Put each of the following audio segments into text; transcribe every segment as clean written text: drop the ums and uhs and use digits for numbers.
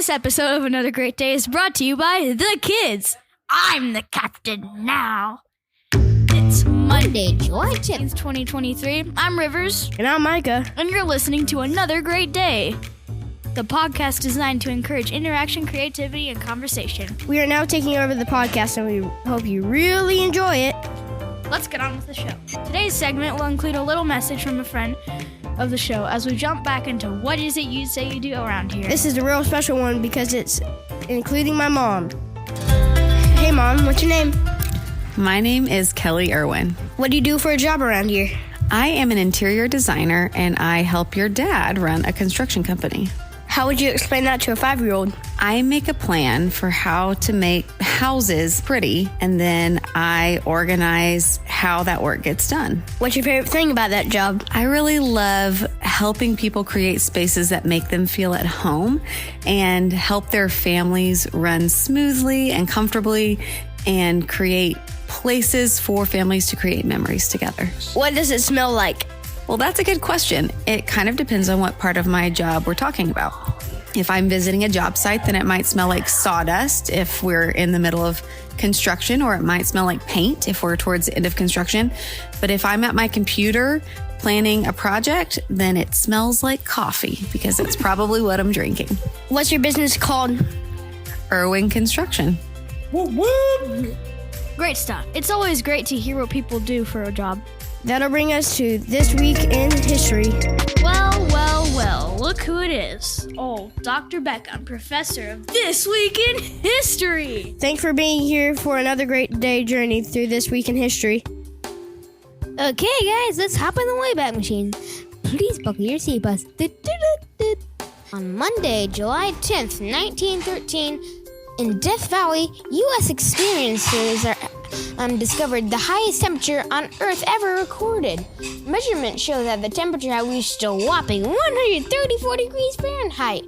This episode of Another Great Day is brought to you by the kids. I'm the captain now. It's Monday, July 10th, 2023. I'm Rivers. And I'm Micah. And you're listening to Another Great Day, the podcast designed to encourage interaction, creativity, and conversation. We are now taking over the podcast, and we hope you really enjoy it. Let's get on with the show. Today's segment will include a little message from a friend of the show as we jump back into what is it you say you do around here. This is a real special one because it's including my mom. Hey, Mom, what's your name? My name is Kelly Irwin. What do you do for a job around here? I am an interior designer, and I help your dad run a construction company. How would you explain that to a 5-year-old? I make a plan for how to make houses pretty, and then I organize how that work gets done. What's your favorite thing about that job? I really love helping people create spaces that make them feel at home and help their families run smoothly and comfortably and create places for families to create memories together. What does it smell like? Well, that's a good question. It kind of depends on what part of my job we're talking about. If I'm visiting a job site, then it might smell like sawdust if we're in the middle of construction, or it might smell like paint if we're towards the end of construction. But if I'm at my computer planning a project, then it smells like coffee because it's probably what I'm drinking. What's your business called? Irwin Construction. Whoop, whoop. Great stuff. It's always great to hear what people do for a job. That'll bring us to This Week in History. Well, look who it is. Oh, Dr. Beckham, professor of This Week in History. Thanks for being here for another great day journey through This Week in History. Okay, guys, let's hop in the Wayback Machine. Please buckle your seatbelts. On Monday, July 10th, 1913, in Death Valley, U.S. experiencers discovered the highest temperature on Earth ever recorded. Measurements show that the temperature had reached a whopping 134 degrees Fahrenheit,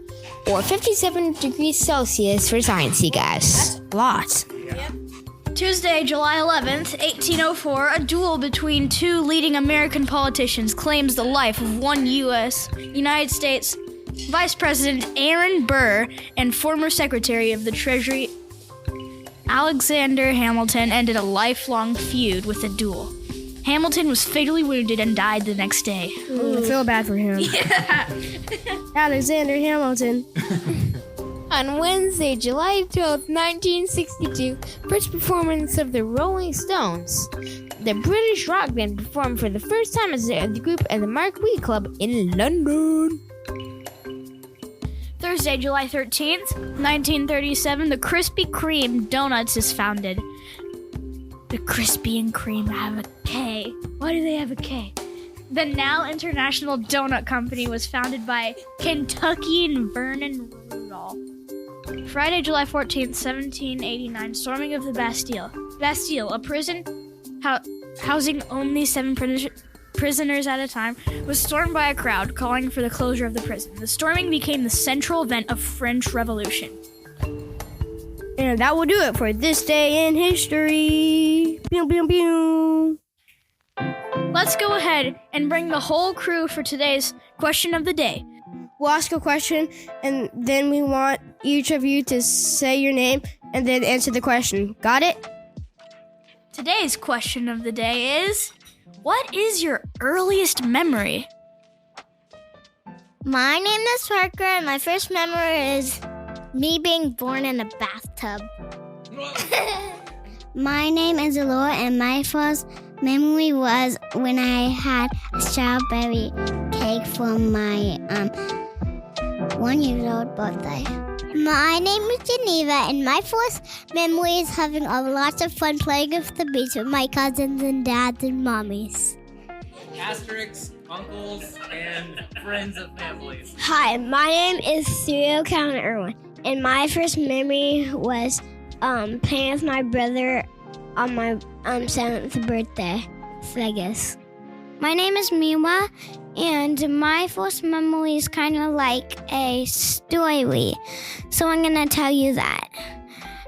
or 57 degrees Celsius for sciencey guys. That's a lot. Tuesday, July 11th, 1804, a duel between two leading American politicians claims the life of one United States Vice President Aaron Burr and former Secretary of the Treasury Alexander Hamilton ended a lifelong feud with a duel. Hamilton was fatally wounded and died the next day. I feel bad for him. Yeah. Alexander Hamilton. On Wednesday, July 12th, 1962, first performance of the Rolling Stones. The British rock band performed for the first time as the group at the Marquee Club in London. Thursday, July 13th, 1937, the Krispy Kreme Donuts is founded. The Krispy and Kreme have a K. Why do they have a K? The now International Donut Company was founded by Kentucky and Vernon Rudolph. Friday, July 14th, 1789, storming of the Bastille. Bastille, a prison housing only 7 prisoners at a time, was stormed by a crowd calling for the closure of the prison. The storming became the central event of French Revolution. And that will do it for This Day in History. Pew, pew, pew. Let's go ahead and bring the whole crew for today's question of the day. We'll ask a question, and then we want each of you to say your name and then answer the question. Got it? Today's question of the day is, what is your earliest memory? My name is Parker, and my first memory is me being born in a bathtub. My name is Alora, and my first memory was when I had a strawberry cake for my 1-year-old birthday. My name is Geneva, and my first memory is having lots of fun playing with the beach with my cousins and dads and mommies. Asterix, uncles, and friends of families. Hi, my name is Serial Count Irwin, and my first memory was playing with my brother on my 7th birthday, Vegas. My name is Miwa, and my first memory is kind of like a story, so I'm going to tell you that.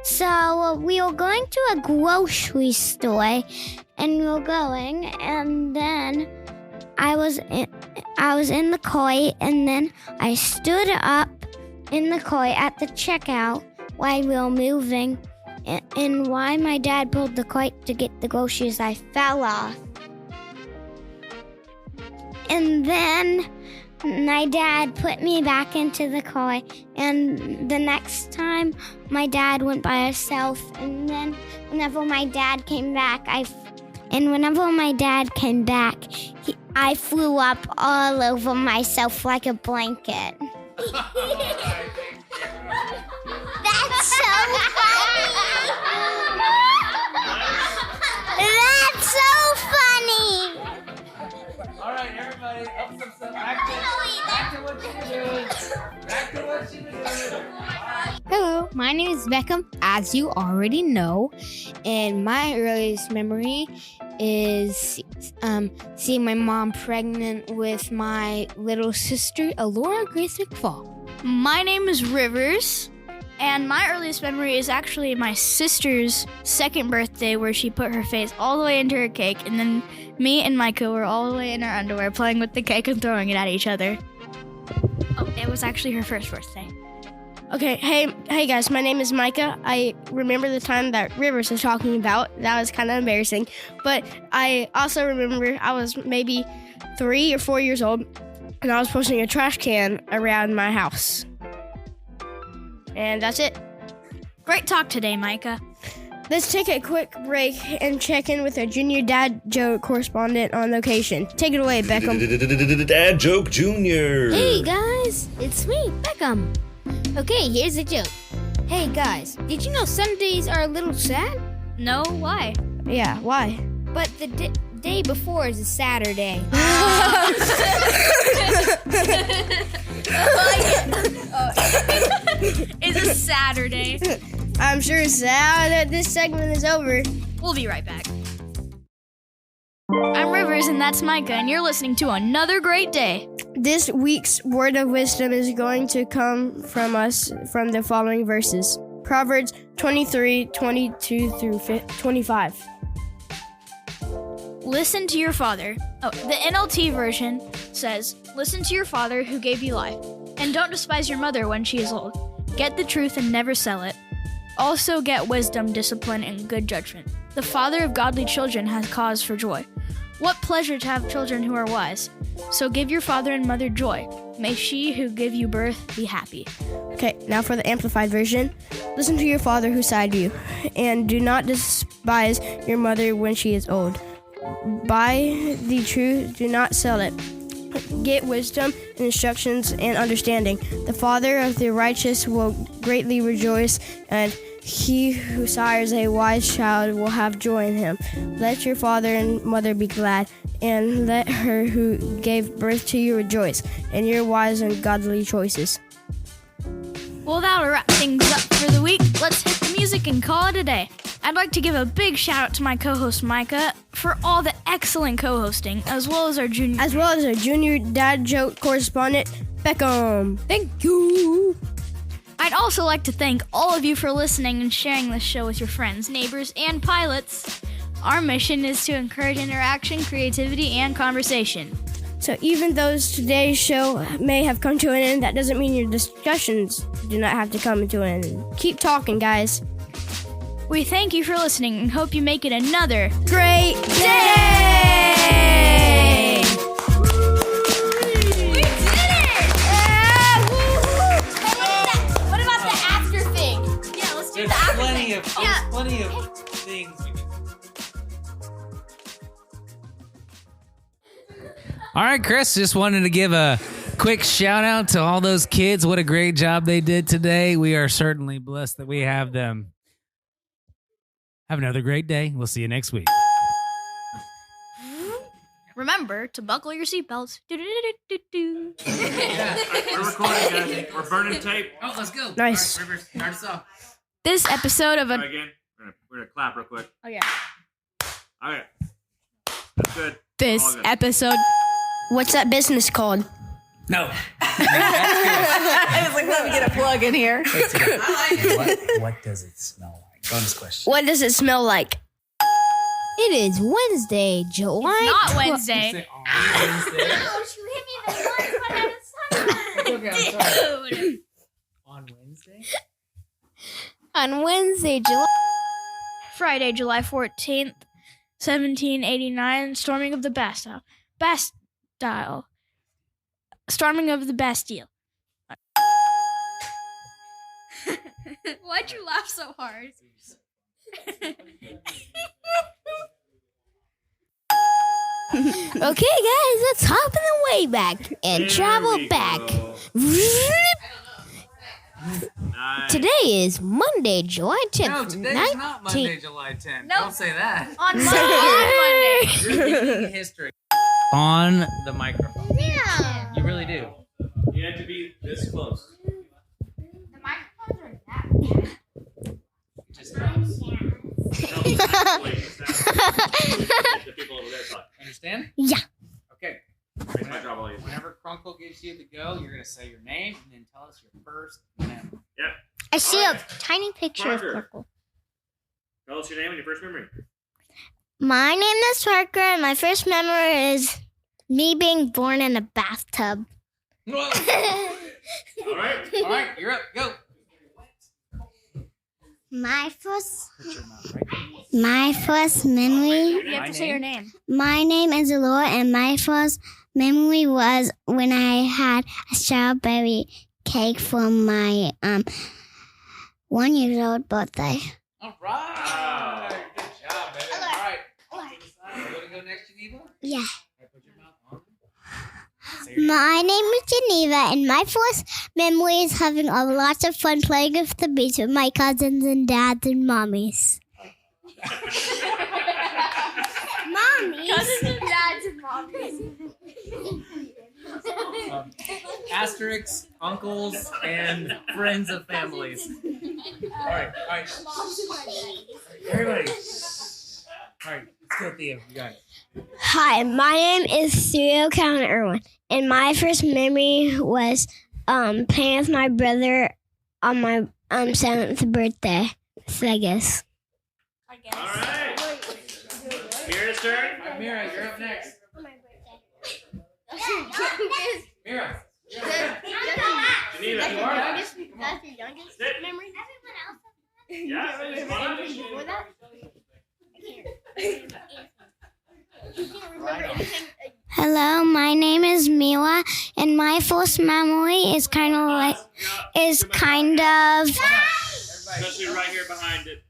So we were going to a grocery store, and we were going, and then I was in the car, and then I stood up in the koi at the checkout while we were moving, and why my dad pulled the koi to get the groceries. I fell off. And then my dad put me back into the koi, and the next time my dad went by himself, and then whenever my dad came back, I flew up all over myself like a blanket. That's so funny! That's so funny! All right, everybody, up some stuff. Back to what you were doing. Back to what you were doing. Hello, my name is Beckham, as you already know, and my earliest memory is seeing my mom pregnant with my little sister, Alora Grace McFall. My name is Rivers, and my earliest memory is actually my sister's second birthday, where she put her face all the way into her cake, and then me and Micah were all the way in our underwear playing with the cake and throwing it at each other. Oh, it was actually her first birthday. Okay, hey guys, my name is Micah. I remember the time that Rivers was talking about. That was kind of embarrassing. But I also remember I was maybe 3 or 4 years old, and I was pushing a trash can around my house. And that's it. Great talk today, Micah. Let's take a quick break and check in with our junior dad joke correspondent on location. Take it away, Beckham. Dad joke junior. Hey guys, it's me, Beckham. Okay, here's the joke. Hey guys, did you know Sundays are a little sad? No, why? Yeah, why? But the day before is a Saturday. It's a Saturday. I'm sure it's sad that this segment is over. We'll be right back. I'm Rivers, and that's Micah, and you're listening to Another Great Day. This week's word of wisdom is going to come from us from the following verses. Proverbs 23:22 through 25. Listen to your father. Oh, the NLT version says, listen to your father who gave you life, and don't despise your mother when she is old. Get the truth and never sell it. Also get wisdom, discipline, and good judgment. The father of godly children has cause for joy. What pleasure to have children who are wise. So give your father and mother joy. May she who give you birth be happy. Okay, now for the Amplified version. Listen to your father who sighed you, and do not despise your mother when she is old. Buy the truth, do not sell it. Get wisdom, instructions, and understanding. The father of the righteous will greatly rejoice, and he who sires a wise child will have joy in him. Let your father and mother be glad, and let her who gave birth to you rejoice, in your wise and godly choices. Well, that'll wrap things up for the week. Let's hit the music and call it a day. I'd like to give a big shout out to my co-host Micah for all the excellent co-hosting, as well as our junior dad joke correspondent Beckham. Thank you. I'd also like to thank all of you for listening and sharing this show with your friends, neighbors, and pilots. Our mission is to encourage interaction, creativity, and conversation. So even though today's show may have come to an end, that doesn't mean your discussions do not have to come to an end. Keep talking, guys. We thank you for listening and hope you make it another great day! We did it! What about the after thing? Yeah, let's do the after thing. There's plenty of things. All right, Chris, just wanted to give a quick shout out to all those kids. What a great job they did today. We are certainly blessed that we have them. Have another great day. We'll see you next week. Remember to buckle your seatbelts. Yeah, we're recording, guys. We're burning tape. Oh, let's go. Nice. All right, Rivers, start us off. This episode of Try again. We're gonna clap real quick. Oh yeah. Okay. That's good. This All good. episode. What's that business called? No. I was like, let me get a plug in here. What does it smell like? Bonus question. What does it smell like? It is Wednesday, July. Not Wednesday. Wednesday. Ouch, you hit me in the lungs when I was Okay, I'm sorry. Dude. On Wednesday, Friday, July 14th, 1789, storming of the Bastille. Storming of the Bastille. Why'd you laugh so hard? Okay, guys, let's hop in the Wayback and travel back. Today is Monday, July 10th. No, today's not Monday, July 10th. Nope. Don't say that. On Monday. You're thinking history. On the microphone. Yeah. You really do. You have to be this close. The microphones are that. Just knows. The people over there talk. Understand? Yeah. Okay. Makes my job all easier. Whenever Crunkle gives you the go, you're gonna say your name and then tell us your first memory. Yeah. I see Alright. a tiny picture of Parker. Purple. Tell us your name and your first memory. My name is Parker, and my first memory is me being born in a bathtub. All right. All right, you're up. Go. My first Put your mouth right there. My first memory. You have to say your name. My name is Laura, and my first memory was when I had a strawberry cake for my 1-year-old birthday. All right. Good job, baby. All right. You want to go next, Geneva? Yeah. All right, put your mouth on. Say your name. My name is Geneva, and my first memory is having a lot of fun playing with the beach with my cousins and dads and mommies. Mommies? Cousins and dads and mommies. Asterisks, uncles, and friends of families. All right. Everybody. All right, let's go, Theo. You got it. Hi, my name is Serial Count Irwin, and my first memory was playing with my brother on my 7th birthday. So I guess. All right. Mira's turn. All right, Mira, you're up next. Mira. Geneva. You are next. That's your youngest Sit. memory? Yeah. It's fun. Before that? Hello, my name is Mila, and my first memory is kind of Especially right here behind it.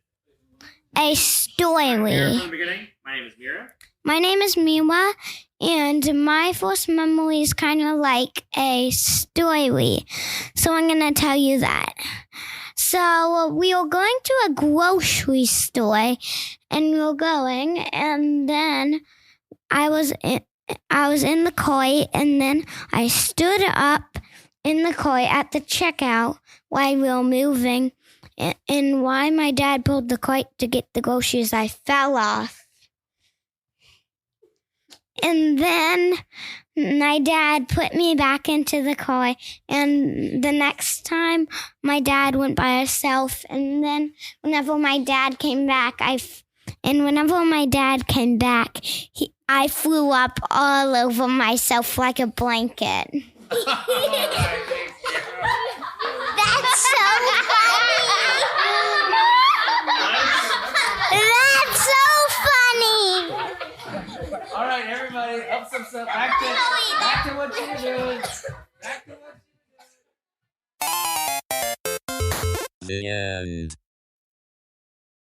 a Mira story. from the beginning. My name is Mira. My name is Miwa, and my first memory is kind of like a story. So I'm going to tell you that. So we were going to a grocery store, and we were going, and then I was in the car, and then I stood up in the car at the checkout while we were moving, and while my dad pulled the cart to get the groceries, I fell off. And then my dad put me back into the car. And the next time, my dad went by himself. And then whenever my dad came back, I flew up all over myself like a blanket. That's so funny. That's so funny. All right, everybody, up some stuff. Back to what you're doing. Back to what you're doing. The end.